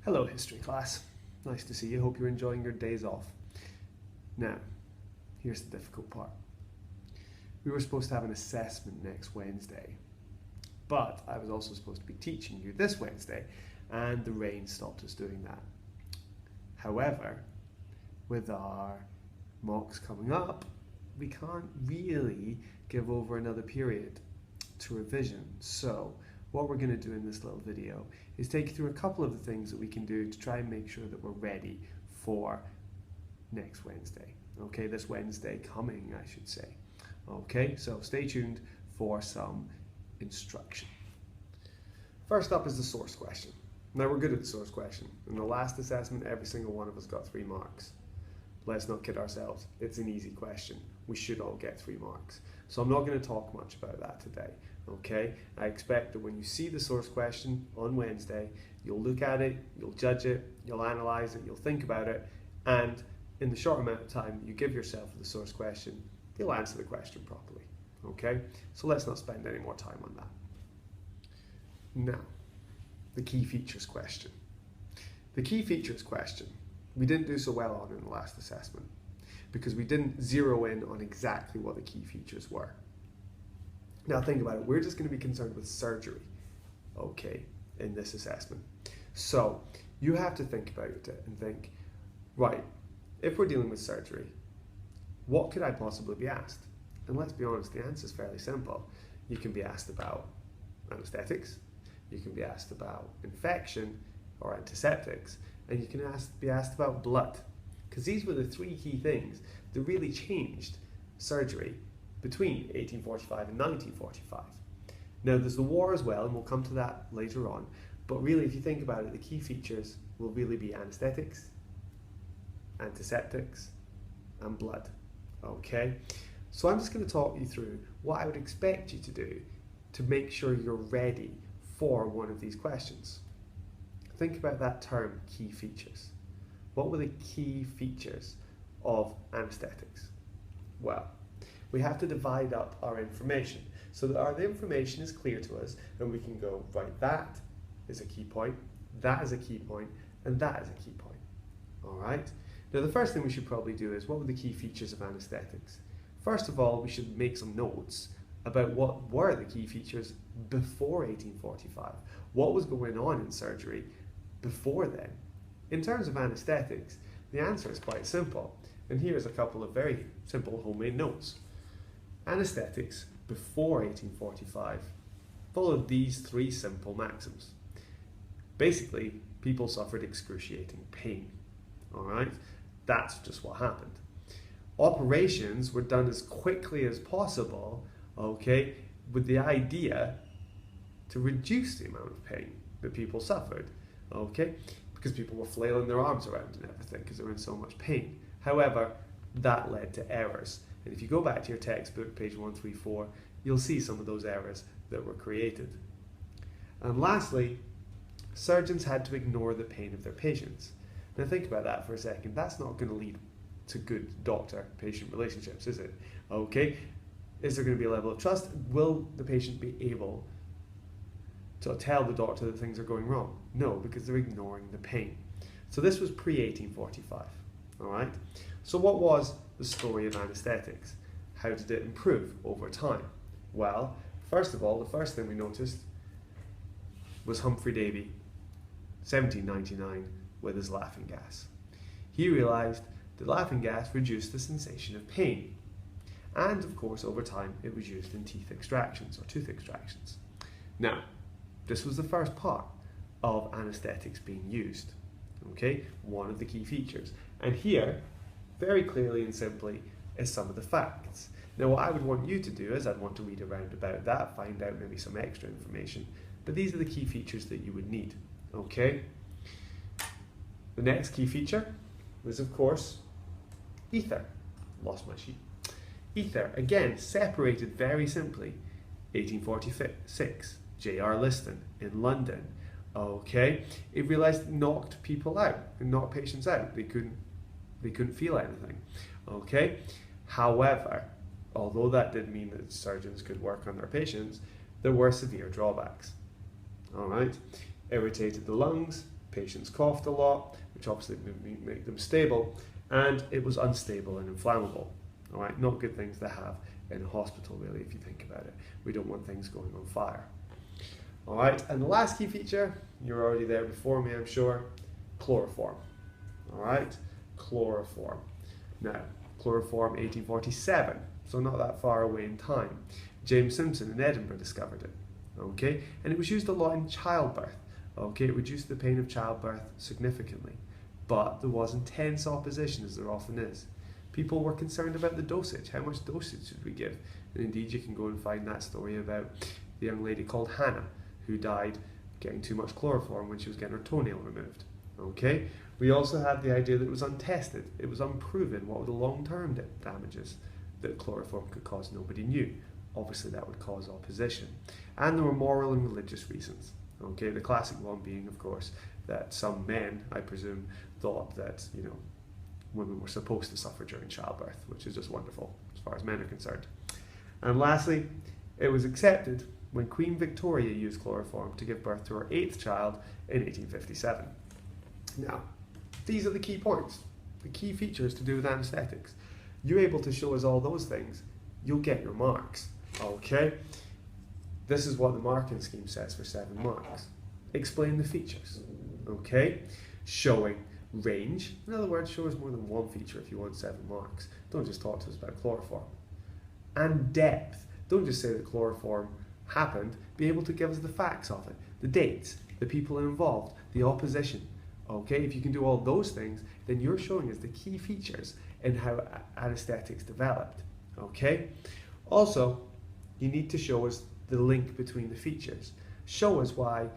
Hello, history class. Nice to see you. Hope you're enjoying your days off. Now, here's the difficult part. We were supposed to have an assessment next Wednesday, but I was also supposed to be teaching you this Wednesday, and the rain stopped us doing that. However, with our mocks coming up, we can't really give over another period to revision. So what we're going to do in this little video is take you through a couple of the things that we can do to try and make sure that we're ready for next Wednesday. Okay, this Wednesday coming, I should say. Okay, so stay tuned for some instruction. First up is the source question. Now, we're good at the source question. In the last assessment, every single one of us got 3 marks. Let's not kid ourselves. It's an easy question. We should all get 3 marks. So I'm not going to talk much about that today. Okay? I expect that when you see the source question on Wednesday, you'll look at it, you'll judge it, you'll analyze it, you'll think about it, and in the short amount of time you give yourself for the source question, you'll answer the question properly. Okay? So let's not spend any more time on that. Now, the key features question. The key features question we didn't do so well on in the last assessment because we didn't zero in on exactly what the key features were. Now think about it, we're just going to be concerned with surgery, okay, in this assessment. So you have to think about it and think, right, if we're dealing with surgery, what could I possibly be asked? And let's be honest, the answer is fairly simple. You can be asked about anesthetics, you can be asked about infection or antiseptics, and you can be asked about blood, because these were the 3 key things that really changed surgery between 1845 and 1945. Now there's the war as well, and we'll come to that later on, but really if you think about it, the key features will really be anesthetics, antiseptics, and blood. Okay, so I'm just going to talk you through what I would expect you to do to make sure you're ready for one of these questions. Think about that term, key features. What were the key features of anesthetics? Well, we have to divide up our information so that the information is clear to us and we can go, right, that is a key point, that is a key point, and that is a key point. All right? Now, the first thing we should probably do is, what were the key features of anesthetics? First of all, we should make some notes about what were the key features before 1845. What was going on in surgery before then? In terms of anesthetics, the answer is quite simple. And here's a couple of very simple homemade notes. Anesthetics before 1845 followed these 3 simple maxims. Basically, people suffered excruciating pain. All right? That's just what happened. Operations were done as quickly as possible, okay, with the idea to reduce the amount of pain that people suffered, okay, because people were flailing their arms around and everything because they were in so much pain. However, that led to errors. And if you go back to your textbook, page 134, you'll see some of those errors that were created. And lastly, surgeons had to ignore the pain of their patients. Now think about that for a second. That's not going to lead to good doctor-patient relationships, is it? Okay, is there going to be a level of trust? Will the patient be able to tell the doctor that things are going wrong? No, because they're ignoring the pain. So this was pre-1845, all right? So what was the story of anesthetics? How did it improve over time? Well, first of all, the first thing we noticed was Humphrey Davy, 1799, with his laughing gas. He realized that laughing gas reduced the sensation of pain. And of course, over time, it was used in teeth extractions or tooth extractions. Now, this was the first part of anesthetics being used. Okay, one of the key features. And here, very clearly and simply, is some of the facts. Now, what I would want you to do is I'd want to read around about that, find out maybe some extra information, but these are the key features that you would need. Okay? The next key feature was, of course, ether. Lost my sheet. Ether, again, separated very simply. 1846, J.R. Liston in London. Okay, it realized it knocked people out, it knocked patients out. They couldn't feel anything. Okay, however, although that did mean that surgeons could work on their patients, there were severe drawbacks. All right, irritated the lungs, patients coughed a lot, which obviously make them stable, and it was unstable and inflammable. All right, not good things to have in a hospital, really, if you think about it. We don't want things going on fire. All right, and the last key feature, you're already there before me, I'm sure, chloroform. All right, chloroform. Now, chloroform 1847, so not that far away in time. James Simpson in Edinburgh discovered it. Okay, and it was used a lot in childbirth. Okay, it reduced the pain of childbirth significantly, but there was intense opposition, as there often is. People were concerned about the dosage. How much dosage should we give? And indeed, you can go and find that story about the young lady called Hannah, who died getting too much chloroform when she was getting her toenail removed. Okay, we also had the idea that it was untested. It was unproven what were the long-term damages that chloroform could cause. Nobody knew. Obviously, that would cause opposition. And there were moral and religious reasons. Okay, the classic one being, of course, that some men, I presume, thought that, women were supposed to suffer during childbirth, which is just wonderful as far as men are concerned. And lastly, it was accepted when Queen Victoria used chloroform to give birth to her 8th child in 1857. Now, these are the key points, the key features to do with anaesthetics. You're able to show us all those things, you'll get your marks. Okay? This is what the marking scheme says for 7 marks. Explain the features. Okay? Showing range. In other words, show us more than one feature if you want 7 marks. Don't just talk to us about chloroform. And depth. Don't just say that chloroform happened. Be able to give us the facts of it. The dates, the people involved, the opposition. Okay? If you can do all those things, then you're showing us the key features in how anaesthetics developed. Okay? Also, you need to show us the link between the features. Show us why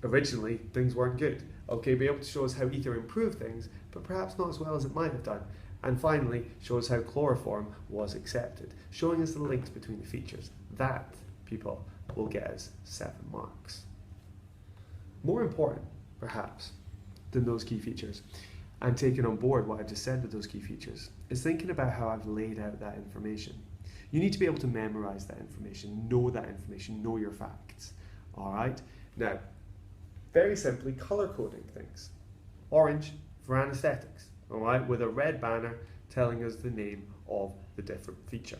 originally things weren't good. Okay, be able to show us how ether improved things, but perhaps not as well as it might have done. And finally, show us how chloroform was accepted, showing us the links between the features. That, people, will get us 7 marks. More important, perhaps, than those key features, and taking on board what I just said with those key features, is thinking about how I've laid out that information. You need to be able to memorize that information, know your facts. All right? Now, very simply, color coding things. Orange for anaesthetics, all right, with a red banner telling us the name of the different feature.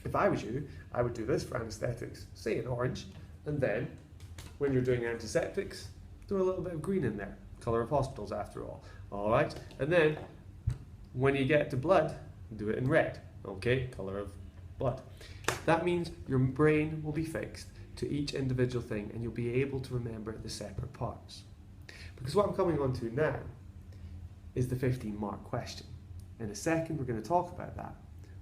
If I was you, I would do this for anaesthetics, say in orange, and then when you're doing antiseptics, do a little bit of green in there. Colour of hospitals, after all right? And then when you get to blood, do it in red, okay, colour of blood. That means your brain will be fixed to each individual thing and you'll be able to remember the separate parts. Because what I'm coming on to now is the 15-mark question. In a second, we're going to talk about that,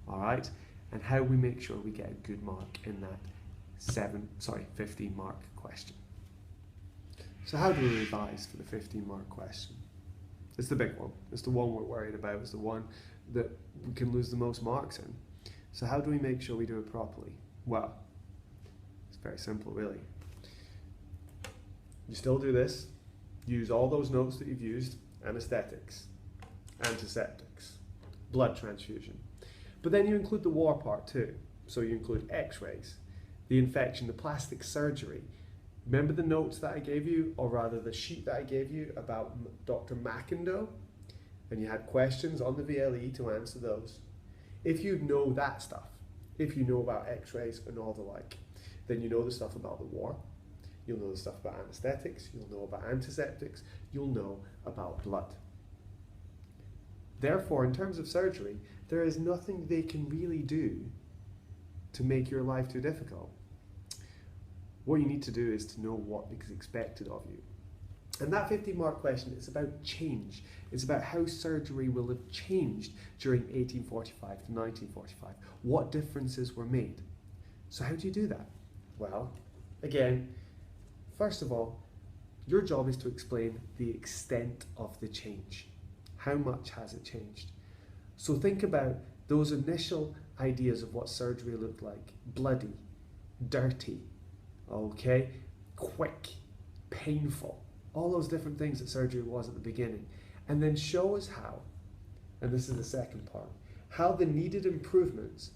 all right, and how we make sure we get a good mark in that 15-mark question. So how do we revise for the 15-mark question? It's the big one. It's the one we're worried about. It's the one that we can lose the most marks in. So how do we make sure we do it properly? Well, it's very simple, really. You still do this. Use all those notes that you've used: anaesthetics, antiseptics, blood transfusion. But then you include the war part too. So you include x-rays, the infection, the plastic surgery. Remember the notes that I gave you, or rather the sheet that I gave you about Dr. McIndoe? And you had questions on the VLE to answer those. If you know that stuff, if you know about x-rays and all the like, then you know the stuff about the war, you'll know the stuff about anaesthetics, you'll know about antiseptics, you'll know about blood. Therefore, in terms of surgery, there is nothing they can really do to make your life too difficult. What you need to do is to know what is expected of you. And that 15-mark question is about change. It's about how surgery will have changed during 1845 to 1945. What differences were made? So how do you do that? Well, again, first of all, your job is to explain the extent of the change. How much has it changed? So think about those initial ideas of what surgery looked like. Bloody, dirty, okay, quick, painful. All those different things that surgery was at the beginning. And then show us how, and this is the second part, how they needed improvements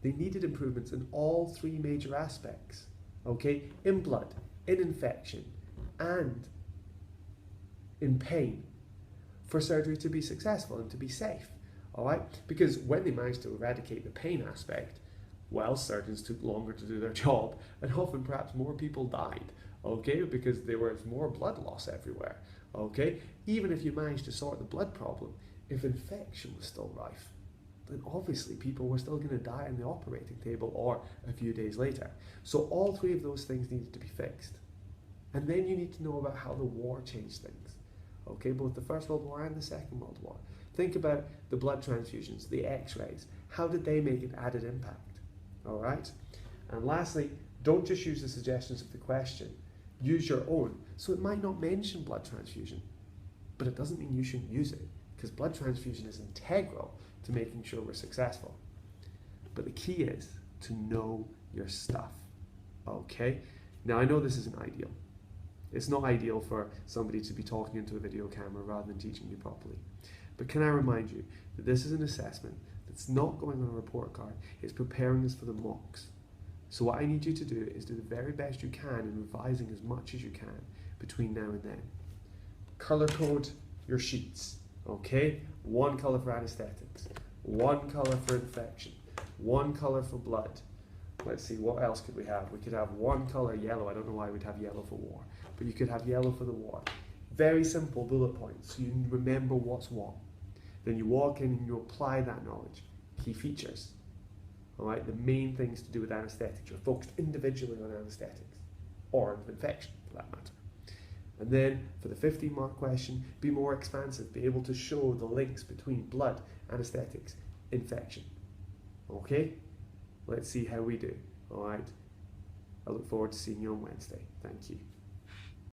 in all 3 major aspects, okay? In blood, in infection, and in pain for surgery to be successful and to be safe. All right? Because when they managed to eradicate the pain aspect, well, surgeons took longer to do their job, and often perhaps more people died, okay, because there was more blood loss everywhere, okay? Even if you managed to sort the blood problem, if infection was still rife, then obviously people were still going to die on the operating table or a few days later. So all three of those things needed to be fixed. And then you need to know about how the war changed things, okay, both the First World War and the Second World War. Think about the blood transfusions, the x-rays. How did they make an added impact? All right? And lastly, don't just use the suggestions of the question. Use your own. So it might not mention blood transfusion, but it doesn't mean you shouldn't use it, because blood transfusion is integral to making sure we're successful. But the key is to know your stuff, okay? Now, I know this isn't ideal. It's not ideal for somebody to be talking into a video camera rather than teaching you properly. But can I remind you that this is an assessment that's not going on a report card, it's preparing us for the mocks. So what I need you to do is do the very best you can in revising as much as you can between now and then. Color code your sheets, okay? One color for anesthetics, one color for infection, one color for blood. Let's see, what else could we have? We could have one color yellow. I don't know why we'd have yellow for war, but you could have yellow for the war. Very simple bullet points, so you remember what's what. Then you walk in and you apply that knowledge. Key features, all right? The main things to do with anesthetics. You're focused individually on anesthetics, or infection for that matter. And then for the 15-mark question, be more expansive. Be able to show the links between blood, anesthetics, infection. Okay? Let's see how we do. All right? I look forward to seeing you on Wednesday. Thank you.